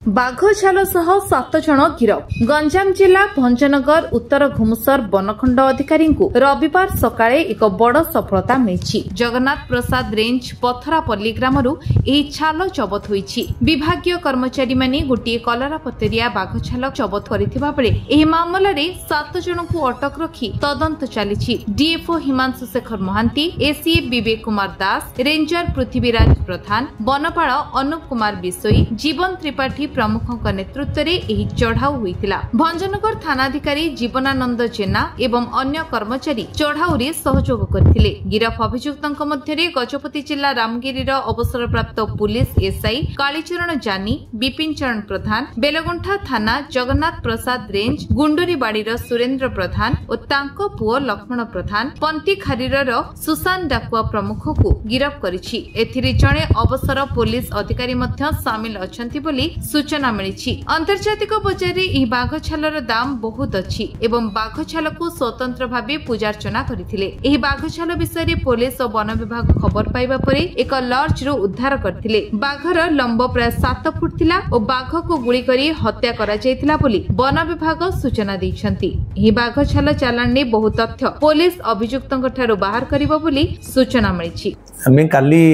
बाघ छाल सह 7 जन गिरफ। गंजाम जिला भंजनगर उत्तर घुमुसर बनखंड अधिकारी रविवार सकाळे एक बड़ सफलता मिली। जगन्नाथ प्रसाद रेंज पथरापल्ली ग्रामरू एही छाल जबत होईछि। विभागीय कर्मचारी माने गोटे कलरापतरिया बाघ छाल जबत करथिबा बेले एही मामलारे 7 जनकु अटक रखी तदंत चलिछि। DFO Himanshu Shekhar Mahanti, ACA Vivek Kumar Das, ranger Prithviraj प्रधान, बनपाल अनुप कुमार बिसोई, जीवन त्रिपाठी प्रमुखों नेतृत्व में चढ़ाऊ होता। भंजनगर थानाधिकारी जीवनानंद जेना एवं अन्य कर्मचारी चढ़ाऊ सहयोग करथिले। गिरफ अभियुक्तों मध्य गजपति जिला रामगिरी अवसरप्राप्त पुलिस एसआई कालीचरण जानी, विपिन चरण प्रधान, बेलगुंठा थाना जगन्नाथ प्रसाद रेंज गुंडुरीबाड़ीर सुरेंद्र प्रधान और तांको पुओ लक्ष्मण प्रधान, पंतीखारीर सुशांत डाकुआ प्रमुख को गिरफ करिछि। एथिरे जणे अवसर पुलिस अधिकारी मध्य सामिल अछंती बोली सूचना मिली। अंतर्जातिक बजार में बाघ छालर दाम बहुत अच्छी एवं बाघ छाल को स्वतंत्र भाव पूजार्चना करथिले। एही बाघ छाल विषय में पुलिस और वन विभाग खबर पाइबा परे एक लॉर्ज रो उद्धार करथिले। बाघर लंब प्राय 7 फुट थिला और बाघ को गुली करी हत्या करा जायतिला बोली वन विभाग सूचना दैछंती। एही बाघ छाल चालान ने बहुत तथ्य पुलिस अभियुक्तों ठारो बाहर करिबो बोली सूचना मिली। हमें काली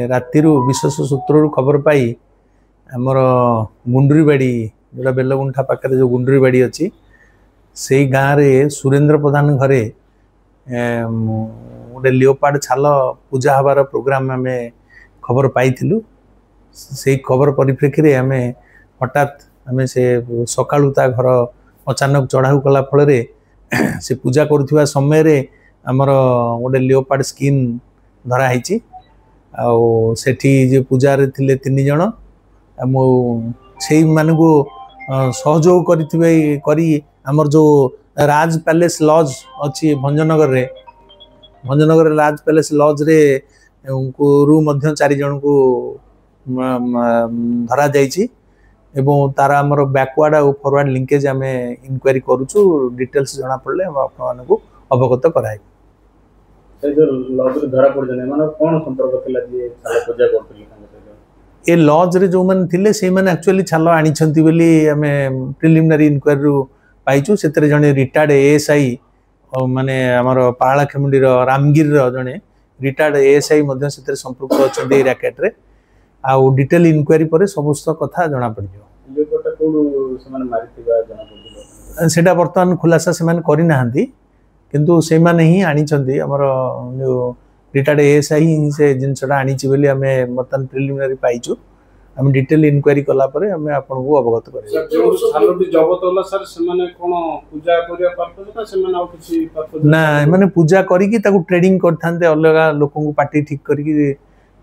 रातिरु विशेष सूत्रु खबर पाई आमर गुंडुरीबाड़ी जोड़ा बेलगुंठा पाखे जो गुंडुरीबाड़ी अच्छी से गाँव रे सुरेंद्र प्रधान घरे गोटे लिओपार्ड छाल पूजा हबार प्रोग्राम आम खबर पाई से खबर परिप्रेक्षी रे आम हठात आम से सकाळु ता घर अचानक चढ़ाऊ कला फल से पूजा करुवा समय रे आमर गोटे लिओपार्ड स्किन धराई सेठी जे पूजा रे थिले 3 जन से मानू सहयोग करी आमर जो राज पैलेस लॉज अच्छी भंजनगर राज पैलेस लॉज रे रू मध्य 4 जन को धरा जाइछि एवं तार आमर बैकवर्ड और फॉरवर्ड लिंकेज आम इनक्वारी करूछु। डिटेल्स जना पड़ले हम आपन को अवगत कराई। से जो लॉज रे धरा पड़ जने माने कोन संपर्क थिला जे साला पूजा करथिले ए लॉज रे जो मन थिले से मन एक्चुअली छाल आनी छंती बोली हमें प्रिलिमिनरी इंक्वायरी रु पाइछु। सेतरे जने रिटायर्ड एएसआई माने हमर पाळा खेमुंडी रो रामगिर रो जने रिटायर्ड एएसआई मध्ये सेतरे संपर्क अछंदी रैकेट रे आ डिटेल इंक्वायरी परे समस्त कथा जणा पड़ियो। जे कोटा कोडू समान मारितिबा जणा पड़ियो सेटा वर्तमान खुलासा से मन करि नाहंती किंतु से माने ही आनी छंदी हमर जो रिटायर्ड एएसआई से जिनसटा आनी बोली आम बर्तमान प्रिलिमिनरी पाइचु। आम डिटेल इनक्वारी कला परे आम आपन को अवगत करियो। जबत होला सर से माने कोन पूजा करिया पर्पस ना से माने आ किछि पर्पस ना माने पूजा करी की ताकू ट्रेडिंग करथांते अलगा लोकन को पार्टी ठीक करी की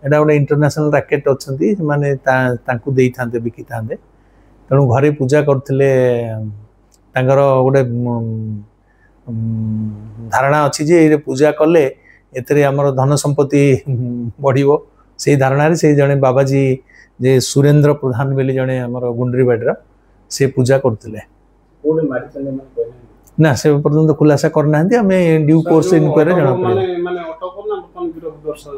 एडा ओडा इंटरनेशनल रैकेट अछंती माने ताकू देई थांते बिकी थांते तणु घरे पूजा करथिले तांगर ओडे धारणा अछि जे ए पूजा कले एतरे हमर धन संपत्ति बढ़िबो से धारणा रे से जने बाबाजी जे सुरेंद्र प्रधान बेले जने हमर गुंडरीबाड़ी से पूजा करथिले। कोडे मारि चले मन ना से पर्यंत खुलासा करना हंती हमें ड्यू कोर्स इनक्वायरी जना पड़े माने ऑटो को ना अपन गिरफ दर्शा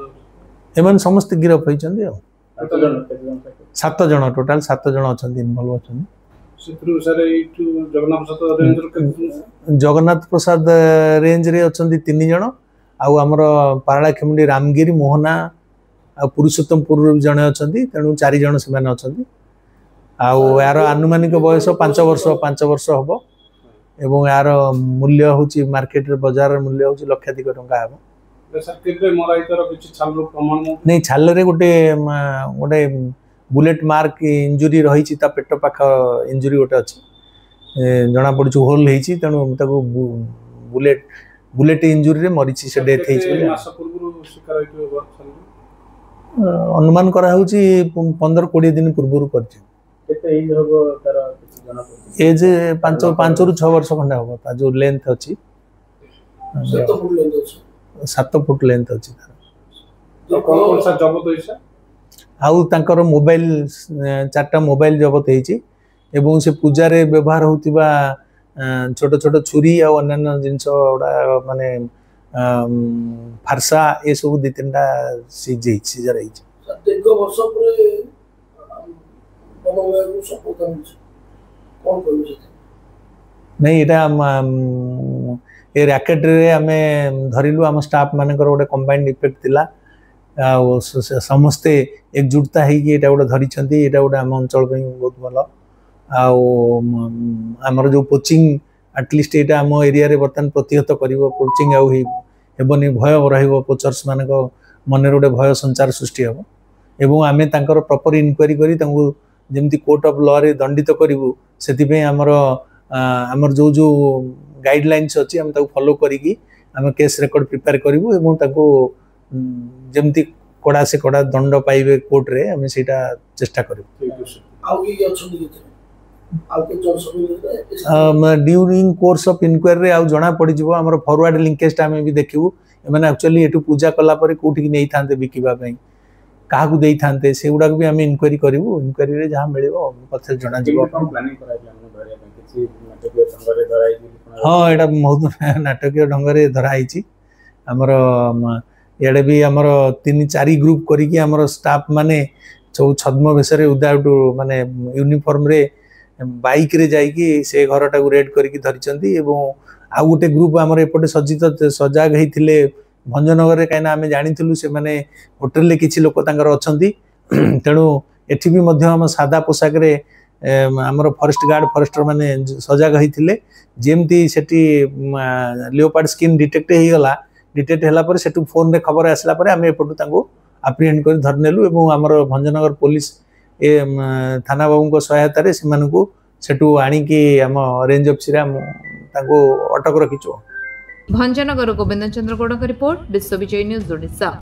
एमन समस्त गिरफ होइचंदी आ 7 जन टोटल 7 जन अछंती इन्वॉल्व अछंती। सित्रु सर इटू जगन्नाथ प्रसाद रेंज रे अछंती 3 जन आउ आमर पारला खेमुंडी रामगिरी मोहना आ पुरुषोत्तमपुर जने अछंती तेणु 4 जन से माने अछंती आउ यार आनुमानिक बयस 5 वर्ष हबो एवं यार मूल्य होची मार्केट रे बाजार मूल्य होची लक्षाधिक टंका हबो। सर केबे मोराई तर किछि छाल प्रमाण नहीं छाल रे गोटे बुलेट मार्क इंजुरी रही ता पेट पाख इंजुरी गोटे अच्छी जना पड़ी होल होती तेणु ताको बुलेट इंजुरी रे मरी से डेथ अनुमान करा 15-20 दिन पूर्व कर एज 5 ରୁ 6 वर्ष खंडे हम जो लेंथ अच्छी 7 फुट लेंथ अच्छी आउ तांकर मोबाइल 4टा मोबाइल जबत होती एवं से पूजा रे व्यवहार होतिबा छोट छोट छुरी आ अन्य जिनस माने फारसा ये सब 2-3टा सीजर दीर्घ वर्ष वन सफलता मिली कौन कह नहीं एटा ए रैकेट रे आमे धरिलु आम स्टाफ मानकर गोटे कंबाइंड इफेक्ट थिला समस्ते एकजुटता होगी एटा गोटे धरिछंती एटा गोटे आम अंचल पे बहुत भल आमर जो कोचिंग एटलिस्ट एटा आम एरिया रे बर्तन प्रतिहत करिवो कोचिंग आउ हेबनी भय रहिबो पोचर्स मानक मन गोटे भय संचार सृष्टि हम एवं आमे तांकर प्रॉपर इनक्वारी करी तांको जेमती कोर्ट ऑफ लॉ रे दंडित करिवो सेति पे आमर जो जो गाइडलाइंस अच्छी आम फॉलो करी आम केस रेकर्ड प्रिपेयर करूँ और जमती कड़ा से कड़ा दंड पाइबे कोर्ट रे आम से चेष्टा करूँ ड्यूरिंग कोर्स ऑफ इनक्वारी आउ जना पड़ जाव फॉरवर्ड लिंकेज आम भी देखू एम एक्चुअली ये पूजा कलापर कौटी नहीं था बिकवाई क्या देते से गुड़ाक भी आम इनक्वारी करूँ इनक्वारी जहाँ मिले पचे जना हाँ यहाँ बहुत नाटकीय ढंग से धराई आमर इे भी आमर 3-4 ग्रुप करिकी आमर स्टाफ माने सब छद्म वेश विदाउट माने यूनिफॉर्म रे बाइक रे जाइकी से घर टाक रेड करिकी धरिचंती एवं आ गोटे ग्रुप आमर एपटे सज्जित सजाग होते भंजनगर कहीं आम जानी से माने होटेल रे किछि लोक तांकर अछंती तेणु एठी भी मध्य आम सादा पोशाक रे आमर फॉरेस्ट गार्ड फॉरेस्टर माने सजाग होते जेमती सेठी लियोपार्ड स्किन डिटेक्ट हो गला डिटेक्ट होला पर सेठू फोन रे खबर आसला पर आम एपटू तांको अप्रिहेंड कर धरनेलु एवं आमर भंजनगर पुलिस ए थाना बाबू को सहायता रे सेमानकू सेठू आनिकी आम रेंज ऑफिस रे तांको अटक रखिचो। भंजनगर गोविंद चंद्र गौड़ का रिपोर्ट विश्व विजय न्यूज ओडिशा।